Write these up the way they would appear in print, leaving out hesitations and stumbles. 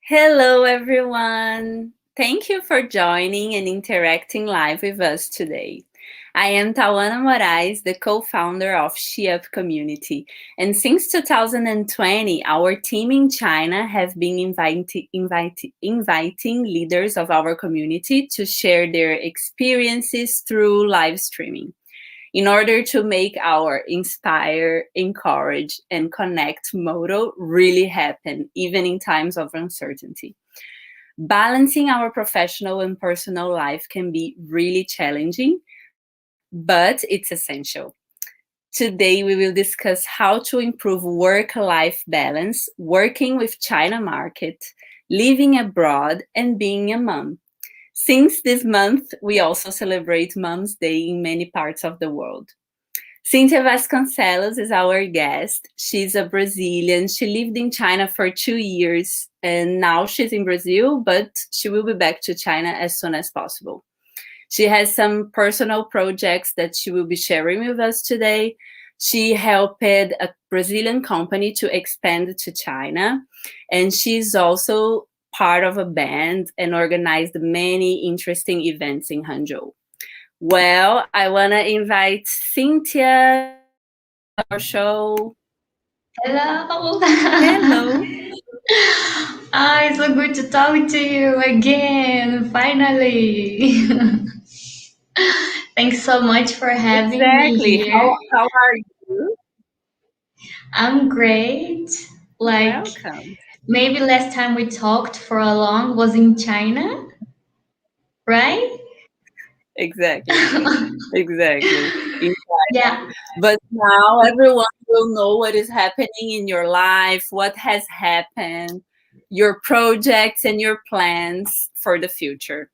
Hello, everyone. Thank you for joining and interacting live with us today. I am Tawana Moraes, the co-founder of SheUp community. And since 2020, our team in China have been inviting leaders of our community to share their experiences through live streaming in order to make our inspire, encourage, and connect motto really happen, even in times of uncertainty. Balancing our professional and personal life can be really challenging, but it's essential. Today, we will discuss how to improve work life balance, working with China market, living abroad, and being a mom. Since this month, we also celebrate Mom's Day in many parts of the world. Cynthia Vasconcellos is our guest. She's a Brazilian. She lived in China for 2 years and now she's in Brazil, but she will be back to China as soon as possible. She has some personal projects that she will be sharing with us today. She helped a Brazilian company to expand to China, and she's also part of a band and organized many interesting events in Hangzhou. Well, I want to invite Cynthia to our show. Hello. Hello. It's so good to talk to you again, finally. Thanks so much for having me Exactly. here. How are you? I'm great. Like, Welcome. maybe last time we talked for a long was in China, right? Exactly. Exactly. In China. Yeah. But now everyone will know what is happening in your life, what has happened, your projects and your plans for the future.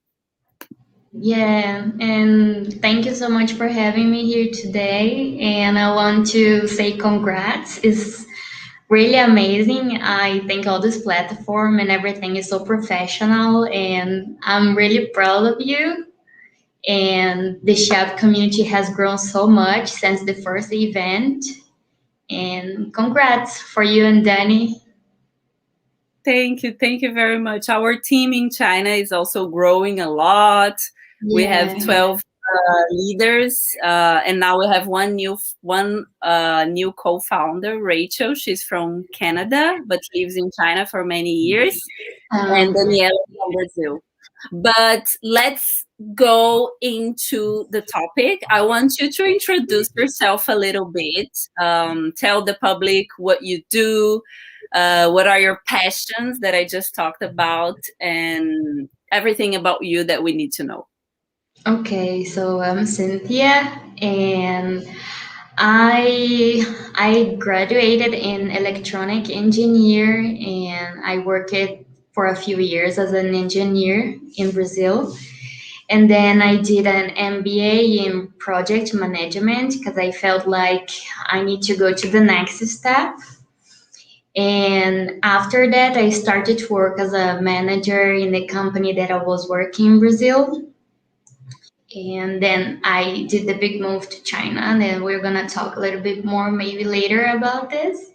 Yeah, and thank you so much for having me here today. And I want to say congrats. It's really amazing. I think all this platform and everything is so professional, and I'm really proud of you. And the chef community has grown so much since the first event. And congrats for you and Danny. Thank you. Thank you very much. Our team in China is also growing a lot. We have Yeah. 12 leaders, and now we have one new co-founder, Rachel. She's from Canada, but lives in China for many years, and Um, Daniela from Brazil. But let's go into the topic. I want you to introduce yourself a little bit. Tell the public what you do, what are your passions that I just talked about, and everything about you that we need to know. okay, so I'm Cynthia, and I graduated in electronic engineer, and I worked for a few years as an engineer in Brazil. And then I did an MBA in project management because I felt like I need to go to the next step. And after that, I started to work as a manager in the company that I was working in Brazil. And then I did the big move to China. And then we're going to talk a little bit more maybe later about this.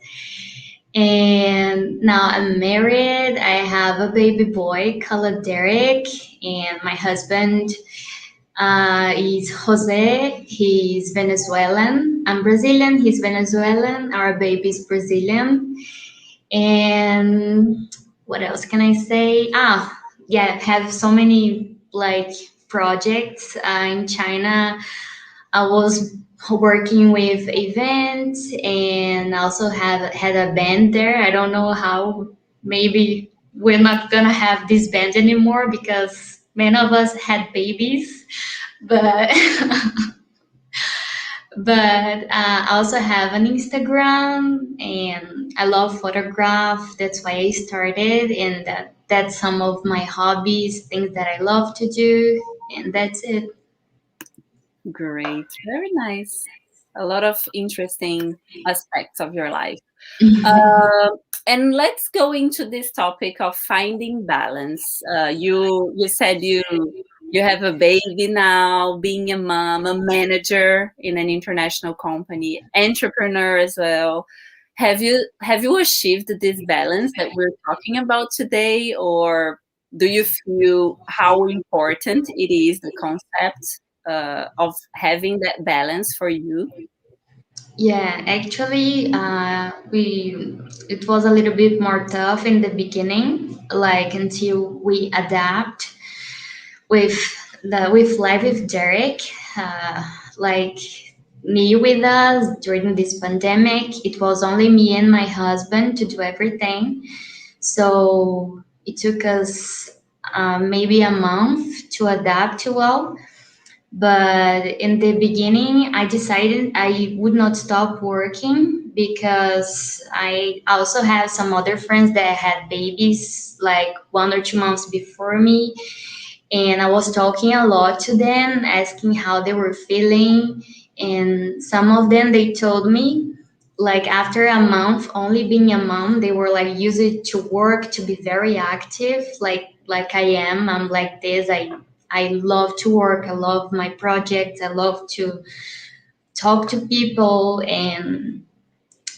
And now I'm married. I have a baby boy called Derek, and my husband is Jose. He's Venezuelan. I'm Brazilian. He's Venezuelan. Our baby is Brazilian. And what else can I say? Yeah, I have so many like projects in China. I was working with events and also have had a band there. I don't know how. Maybe we're not gonna have this band anymore because many of us had babies, but I also have an Instagram and I love photograph. That's why I started, and that's some of my hobbies, things that I love to do, and that's it. Great. Very nice. A lot of interesting aspects of your life. And let's go into this topic of finding balance. You said you have a baby now, being a mom, a manager in an international company, entrepreneur as well. Have you achieved this balance that we're talking about today, or do you feel how important it is, the concept of having that balance for you? Yeah, actually, we it was a little bit more tough in the beginning, like until we adapt with with life with Derek, like me with us during this pandemic. It was only me and my husband to do everything, so it took us maybe a month to adapt to well. But in the beginning, I decided I would not stop working because I also have some other friends that had babies like 1 or 2 months before me. And I was talking a lot to them, asking how they were feeling. And some of them, they told me, like after a month only being a mom, they were like used to work, to be very active, like I am. I'm like this. I love to work. I love my projects. I love to talk to people. And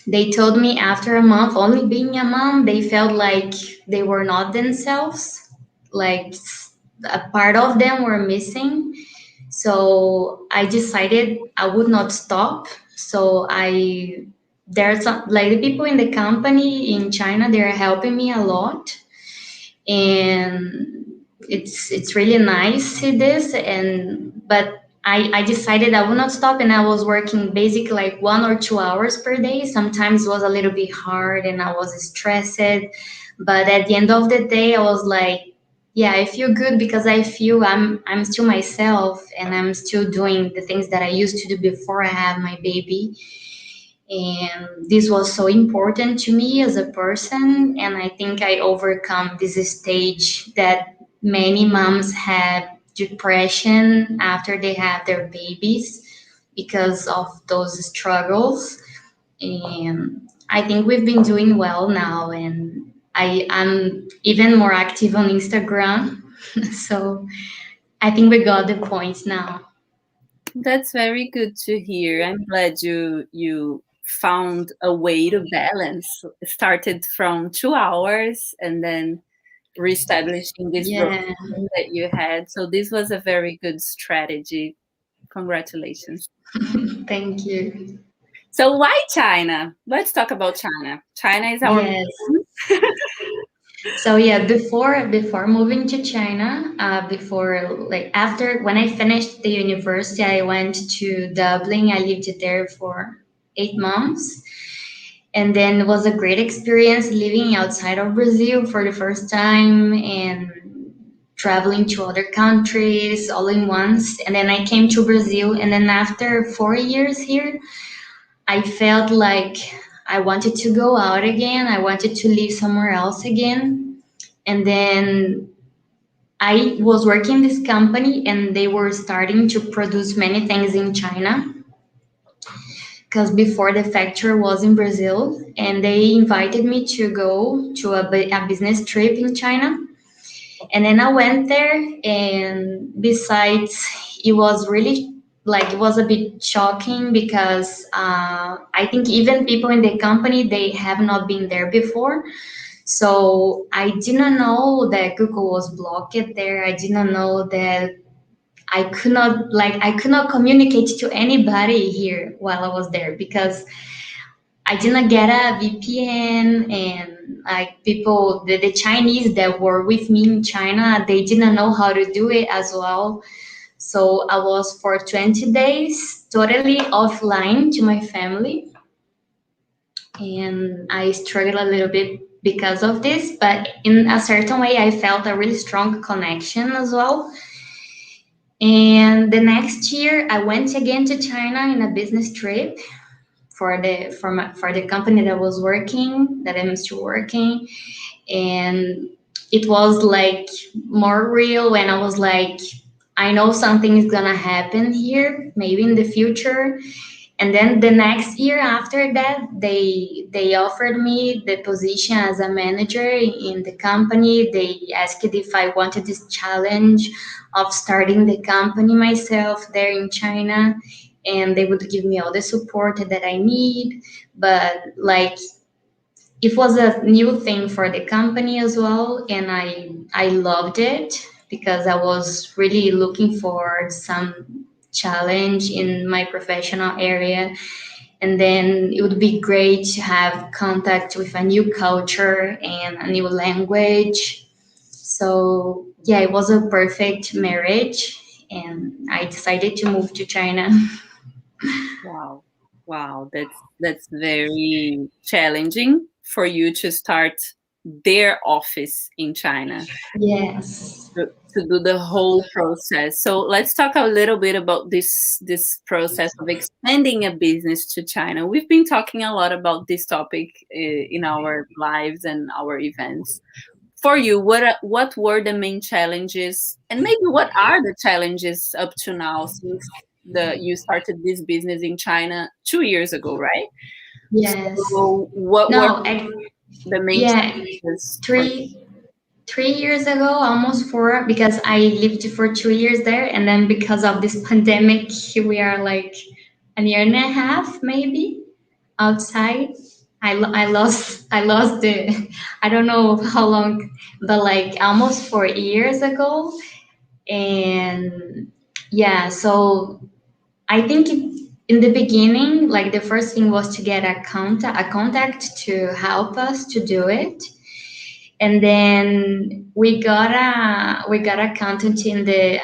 they told me after a month only being a mom, they felt like they were not themselves, like a part of them were missing. So I decided I would not stop. So I there's some, like the people in the company in China, they're helping me a lot, and it's really nice to see this. And but I decided I would not stop, and I was working basically like 1 or 2 hours per day. Sometimes it was a little bit hard and I was stressed, but at the end of the day I was like, yeah, I feel good because I feel I'm still myself, and I'm still doing the things that I used to do before I had my baby. And this was so important to me as a person, and I think I overcome this stage that many moms have, depression after they have their babies because of those struggles. And I think we've been doing well now, and I'm even more active on Instagram. So I think we got the points now. That's very good to hear. I'm glad you found a way to balance. Started from 2 hours and then reestablishing this Yeah. routine that you had. So this was a very good strategy. Congratulations. Thank you. So why China? Let's talk about China. China is our Yes. So yeah, before moving to China, before like after when I finished the university, I went to Dublin. I lived there for 8 months, and then it was a great experience living outside of Brazil for the first time and traveling to other countries all in once. And then I came to Brazil, and then after 4 years here, I felt like I wanted to go out again. I wanted to live somewhere else again. And then I was working in this company, and they were starting to produce many things in China because before the factory was in Brazil, and they invited me to go to a business trip in China. And then I went there, and besides, it was really like it was a bit shocking because I think even people in the company, they have not been there before. So I didn't know that Google was blocked there. I didn't know that I could not communicate to anybody here while I was there because I didn't get a VPN. And like people, the Chinese that were with me in China, they didn't know how to do it as well. So I was for 20 days totally offline to my family, and I struggled a little bit because of this, but in a certain way, I felt a really strong connection as well. And the next year, I went again to China in a business trip for the company that I was working, that I'm still working, and it was like more real when I was like, I know something is gonna happen here, maybe in the future. And then the next year after that, they offered me the position as a manager in the company. They asked if I wanted this challenge of starting the company myself there in China. and they would give me all the support that I need. But like it was a new thing for the company as well, and I loved it because I was really looking for some challenge in my professional area, and then it would be great to have contact with a new culture and a new language. So yeah, it was a perfect marriage, and I decided to move to China. Wow. Wow, that's very challenging for you to start their office in China, Yes. to do the whole process. So let's talk a little bit about this process of expanding a business to China. We've been talking a lot about this topic in our lives and our events. For you, what were the main challenges, and maybe what are the challenges up to now since the you started this business in China 2 years ago, right? Yes. So what were No, the main yeah, challenges for you? three 3 years ago, almost four, because I lived for 2 years there, and then because of this pandemic, we are like a year and a half maybe outside. I lost the I don't know how long, but like almost 4 years ago, and yeah, so I think in the beginning, like the first thing was to get a contact to help us to do it, and then we got a contact in the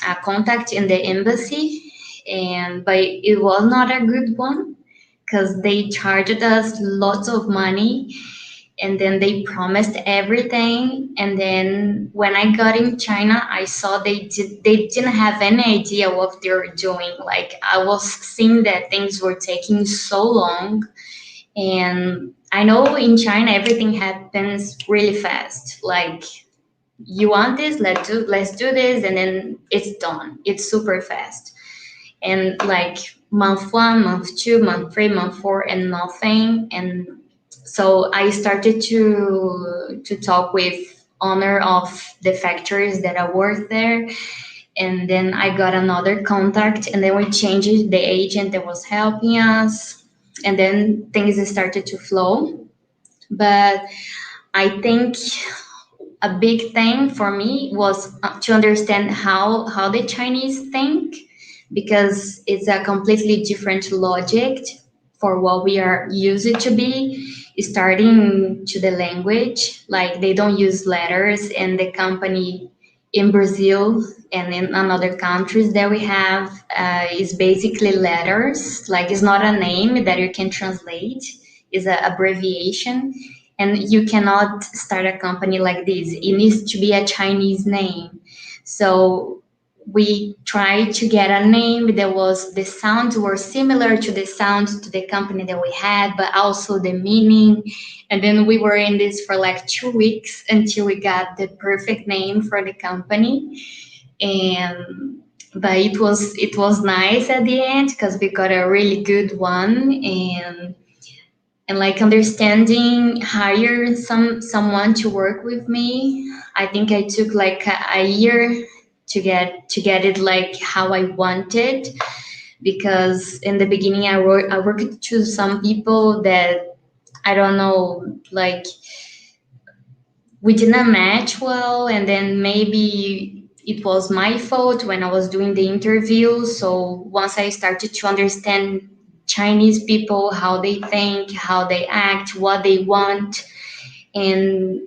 a contact in the embassy, and but it was not a good one because they charged us lots of money, and then they promised everything, and then when I got in China, I saw they didn't have any idea what they were doing. Like I was seeing that things were taking so long, and I know in China everything happens really fast. Like you want this, let's do this, and then it's done. It's super fast. And like month one, month two, month three, month four, and nothing. And so I started to talk with owner of the factories that I worked there, and then I got another contact, and then we changed the agent that was helping us, and then things started to flow. But I think a big thing for me was to understand how the Chinese think, because it's a completely different logic for what we are used to be, starting to the language. Like they don't use letters, and the company in Brazil and in other countries that we have is basically letters. Like it's not a name that you can translate, it's an abbreviation, and you cannot start a company like this. It needs to be a Chinese name. So we tried to get a name that was the sounds were similar to the sounds to the company that we had, but also the meaning. And then we were in this for like 2 weeks until we got the perfect name for the company. And but it was nice at the end because we got a really good one, and like understanding hire someone to work with me. I think I took like a year to get it like how I wanted, because in the beginning I worked to some people that I don't know, like we didn't match well, and then maybe it was my fault when I was doing the interview. So once I started to understand Chinese people, how they think, how they act, what they want, and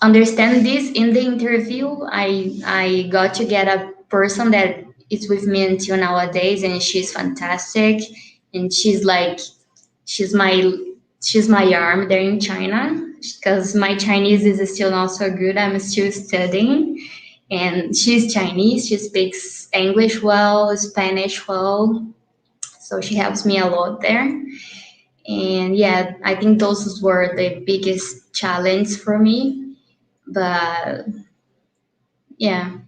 understand this in the interview, I got to get a person that is with me until nowadays, and she's fantastic, and she's my she's my arm there in China, because my Chinese is still not so good. I'm still studying, and she's Chinese. She speaks English well, Spanish well, so she helps me a lot there. And yeah, I think those were the biggest challenge for me. But yeah,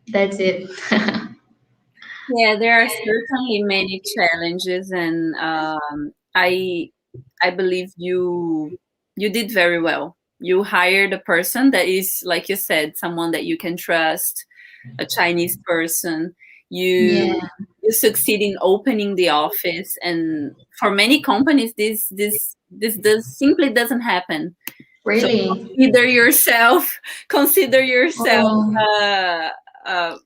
that's it. Yeah, there are certainly many challenges, and I believe you did very well. You hired a person that is, like you said, someone that you can trust, a Chinese person. You Yeah. you succeed in opening the office, and for many companies this does simply doesn't happen. So Really? consider yourself Oh, a, a,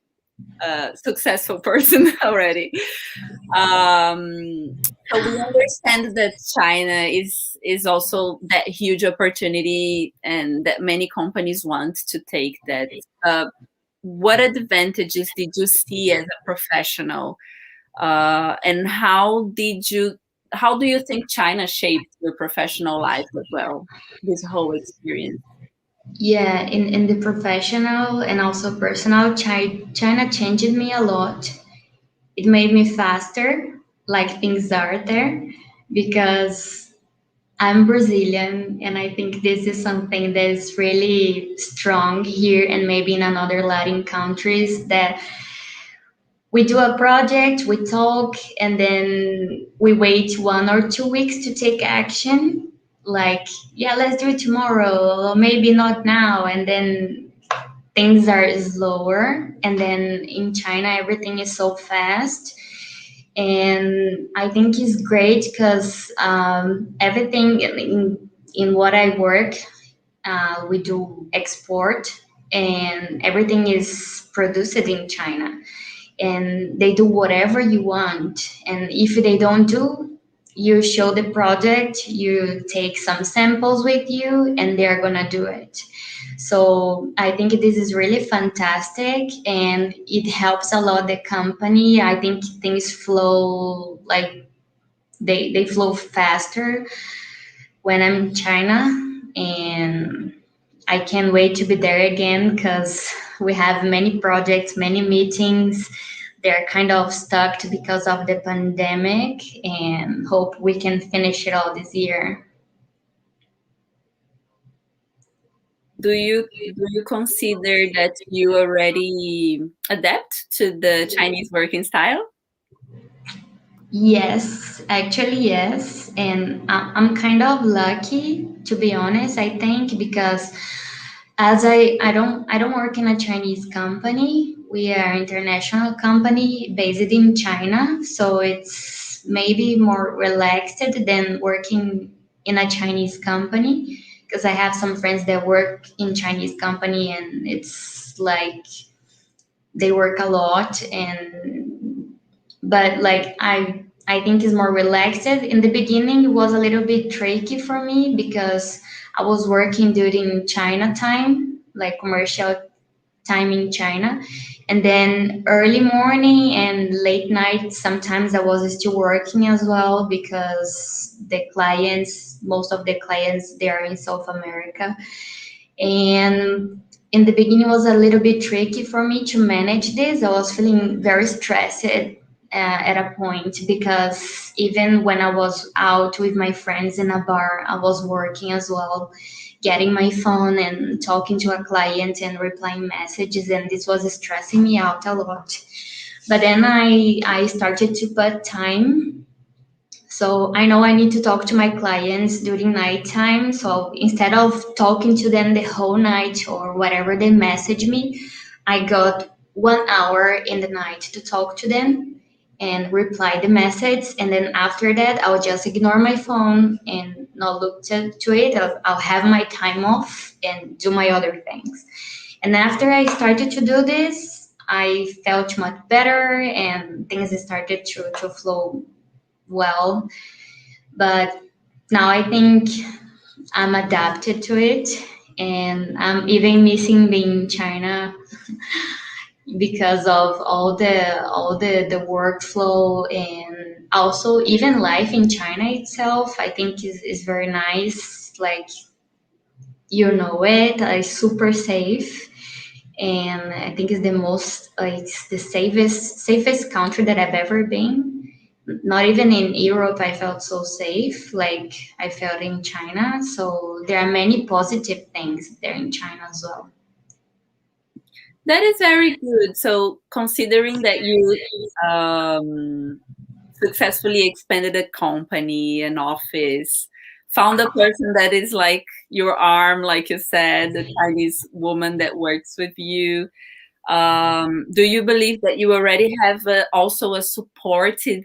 a successful person already. um, so we understand that China is also that huge opportunity, and that many companies want to take that. What advantages did you see as a professional, and how do you think China shaped your professional life as well, this whole experience? yeah, in the professional and also personal, China changed me a lot. It made me faster, like things are there, because I'm Brazilian, and I think this is something that is really strong here and maybe in another Latin countries, that we do a project, we talk, and then we wait 1 or 2 weeks to take action. Like, yeah, let's do it tomorrow, or maybe not now. And then things are slower. And then in China, everything is so fast. And I think it's great because everything in what I work, we do export, and everything is produced in China, and they do whatever you want. And if they don't do, you show the project, you take some samples with you, and they're gonna do it. So I think this is really fantastic, and it helps a lot the company. I think things flow like they flow faster when I'm in China, and I can't wait to be there again because we have many projects, many meetings. They're kind of stuck because of the pandemic, and hope we can finish it all this year. Do you consider that you already adapt to the Chinese working style? Yes, actually, yes. And I'm kind of lucky, to be honest, I think, because as I don't work in a Chinese company. We are an international company based in China, so it's maybe more relaxed than working in a Chinese company, because I have some friends that work in Chinese company, and it's like they work a lot. And but like I think it's more relaxed. In the beginning it was a little bit tricky for me because I was working during China time, like commercial time in China, and then early morning and late night sometimes I was still working as well, because the clients, most of the clients, they are in South America. And in the beginning, it was a little bit tricky for me to manage this. I was feeling very stressed at a point, because even when I was out with my friends in a bar, I was working as well, getting my phone and talking to a client and replying messages, and this was stressing me out a lot. But then I started to put time, so I know I need to talk to my clients during nighttime. So instead of talking to them the whole night or whatever they message me, I got 1 hour in the night to talk to them and reply the message. And then after that, I'll just ignore my phone and not look to it. I'll have my time off and do my other things. And after I started to do this, I felt much better, and things started to flow well. But now I think I'm adapted to it, and I'm even missing being in China because of all the workflow, and also even life in China itself. I think is very nice. Like, you know, it's super safe, and I think it's the most it's the safest country that I've ever been. Not even in Europe I felt so safe like I felt in China. So there are many positive things there in China as well. That is very good. So considering that you um, successfully expanded a company, an office, found a person that is like your arm, like you said, the Chinese woman that works with you. Do you believe that you already have also a supportive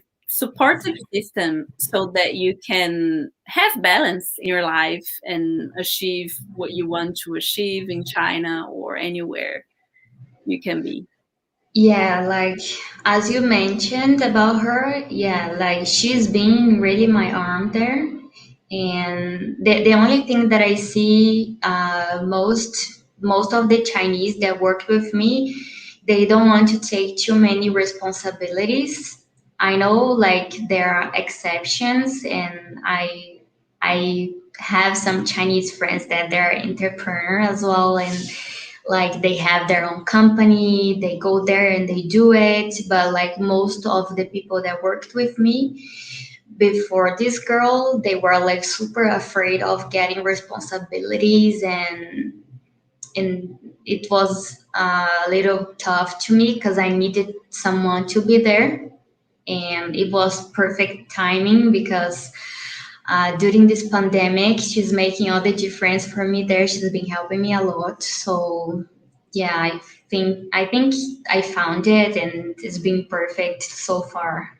system so that you can have balance in your life and achieve what you want to achieve in China or anywhere you can be? Yeah, like as you mentioned about her, yeah, like she's been really my arm there. And the only thing that I see most of the Chinese that work with me, they don't want to take too many responsibilities. I know like there are exceptions, and I have some Chinese friends that they're entrepreneur as well, and like they have their own company, they go there and they do it. But like most of the people that worked with me before this girl, they were like super afraid of getting responsibilities, and it was a little tough to me because I needed someone to be there. And it was perfect timing because during this pandemic, she's making all the difference for me there. She's been helping me a lot. So yeah, I think I found it, and it's been perfect so far.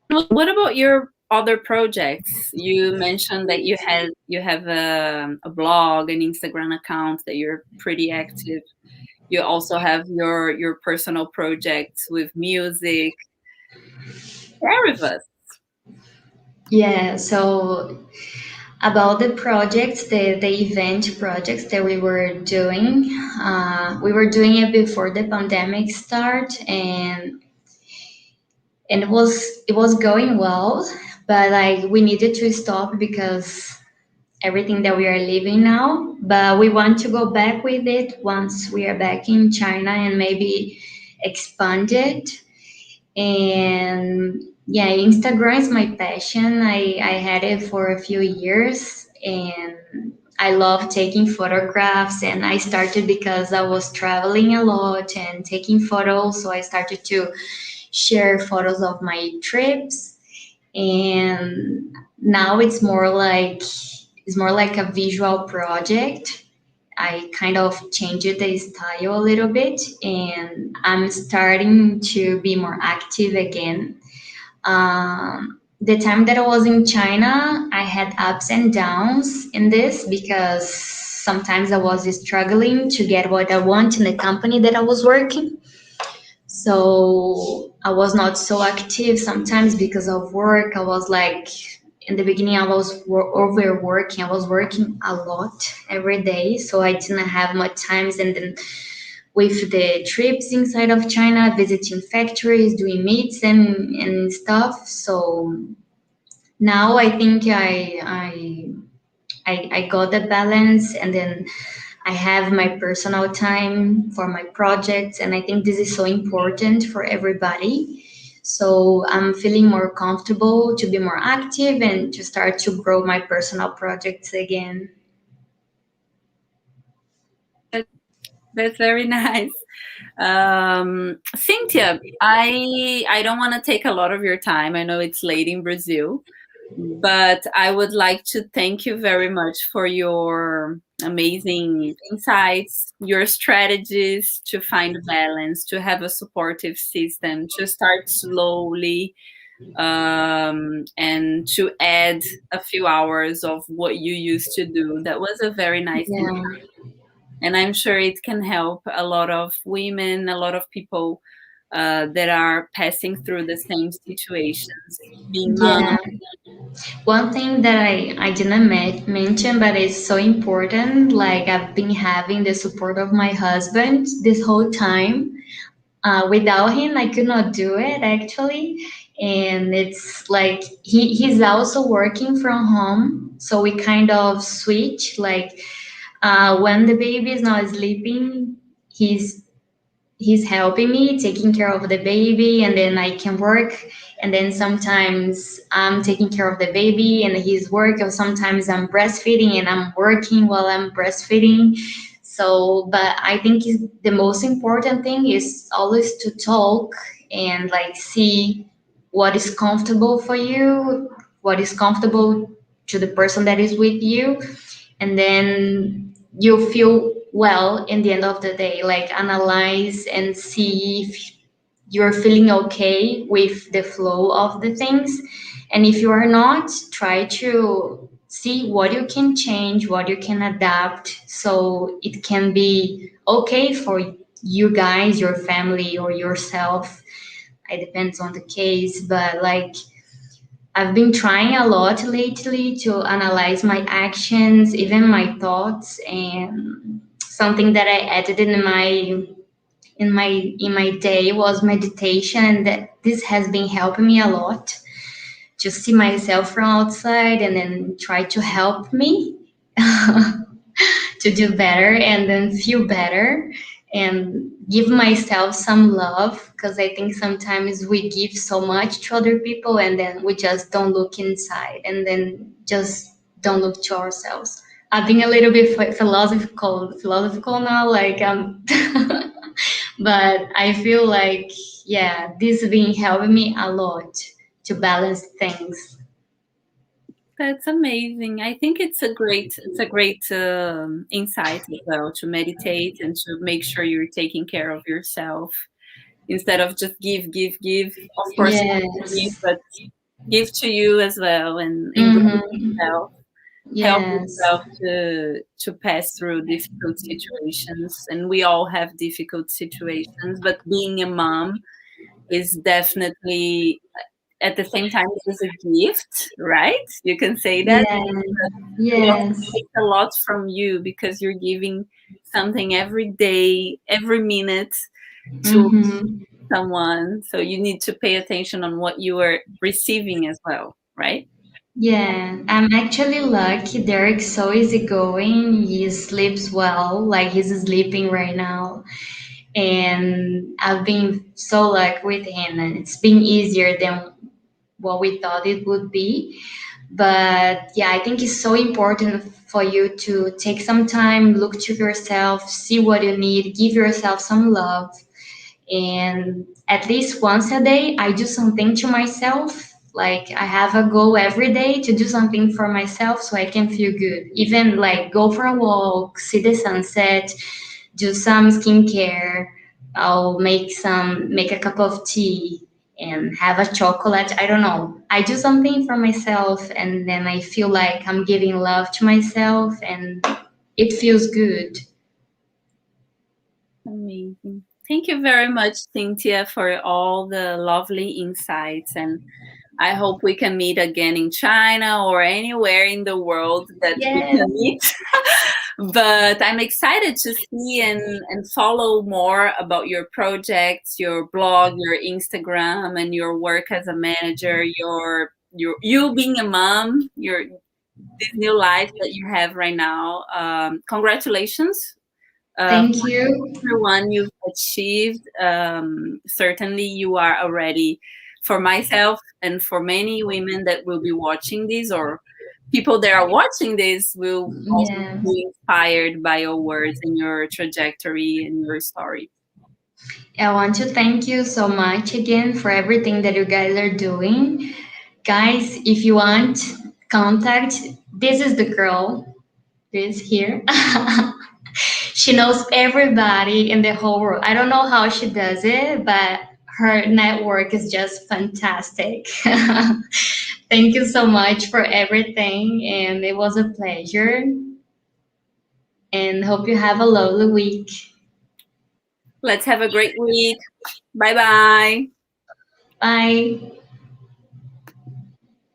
What about your other projects? You mentioned that you have a blog, an Instagram account that you're pretty active. You also have your personal projects with music. Share with us. Yeah, so about the projects, the event projects that we were doing it before the pandemic start, and it was going well, but like we needed to stop because everything that we are living now. But we want to go back with it once we are back in China and maybe expand it. And yeah, Instagram is my passion. I had it for a few years, and I love taking photographs. And I started because I was traveling a lot and taking photos. So I started to share photos of my trips. And now it's more like a visual project. I kind of changed the style a little bit, and I'm starting to be more active again. The time that I was in China, I had ups and downs in this because sometimes I was struggling to get what I want in the company that I was working. So I was not so active sometimes because of work. I was like, in the beginning, I was overworking. I was working a lot every day, so I didn't have much times. And then with the trips inside of China, visiting factories, doing meets and stuff. So now I think I got the balance, and then I have my personal time for my projects, and I think this is so important for everybody. So I'm feeling more comfortable to be more active and to start to grow my personal projects again. That's very nice. Cynthia, I don't want to take a lot of your time. I know it's late in Brazil, but I would like to thank you very much for your amazing insights, your strategies to find balance, to have a supportive system, to start slowly, and to add a few hours of what you used to do. That was a very nice insight. Yeah, And I'm sure it can help a lot of women, a lot of people that are passing through the same situations, being mom. yeah. One thing that I didn't mention, but it's so important, like I've been having the support of my husband this whole time. Without him, I could not do it actually. And it's like he's also working from home. So we kind of switch. Like when the baby is not sleeping, he's helping me taking care of the baby, and then I can work. And then sometimes I'm taking care of the baby and he's work, or sometimes I'm breastfeeding and I'm working while I'm breastfeeding. So but I think the most important thing is always to talk and like see what is comfortable for you, what is comfortable to the person that is with you, and then you feel well in the end of the day, like analyze and see if you're feeling okay with the flow of the things. And if you are not, try to see what you can change, what you can adapt, so it can be okay for you guys, your family, or yourself. It depends on the case, but like I've been trying a lot lately to analyze my actions, even my thoughts, and something that I added in my day was meditation, and that this has been helping me a lot to see myself from outside and then try to help me to do better and then feel better and give myself some love, because I think sometimes we give so much to other people and then we just don't look inside and then just don't look to ourselves. I'm being a little bit philosophical now, like but I feel like, yeah, this has been helping me a lot to balance things. That's amazing. I think it's a great insight as well, to meditate and to make sure you're taking care of yourself instead of just give, give, give. Of course, you have to give, Yes. but give to you as well, and embrace Mm-hmm. yourself. Help Yes. yourself to pass through difficult situations, and we all have difficult situations. But being a mom is definitely, at the same time, it is a gift, right? You can say that. Yeah. It also Yes. takes a lot from you because you're giving something every day, every minute to Mm-hmm. someone. So you need to pay attention on what you are receiving as well, right? Yeah, I'm actually lucky. Derek's so easygoing. He sleeps well, like he's sleeping right now. And I've been so lucky with him, and it's been easier than what we thought it would be. But yeah, I think it's so important for you to take some time, look to yourself, see what you need, give yourself some love, and at least once a day I do something to myself. Like I have a goal every day to do something for myself so I can feel good, even like go for a walk, see the sunset, do some skincare. I'll make a cup of tea and have a chocolate. I don't know, I do something for myself and then I feel like I'm giving love to myself and it feels good. Amazing. Thank you very much, Cynthia, for all the lovely insights. And I hope we can meet again in China or anywhere in the world that we can Yes. meet. But I'm excited to see and follow more about your projects, your blog, your Instagram, and your work as a manager, your you being a mom, your this new life that you have right now. Congratulations Thank you. everyone you've achieved. Certainly, you are already, for myself and for many women that will be watching this, or people that are watching this, will also Yeah. be inspired by your words and your trajectory and your story. I want to thank you so much again for everything that you guys are doing. Guys, if you want contact, this is the girl, this here. She knows everybody in the whole world. I don't know how she does it, but her network is just fantastic. Thank you so much for everything, and it was a pleasure. And hope you have a lovely week. Let's have a great week. Bye bye. Bye.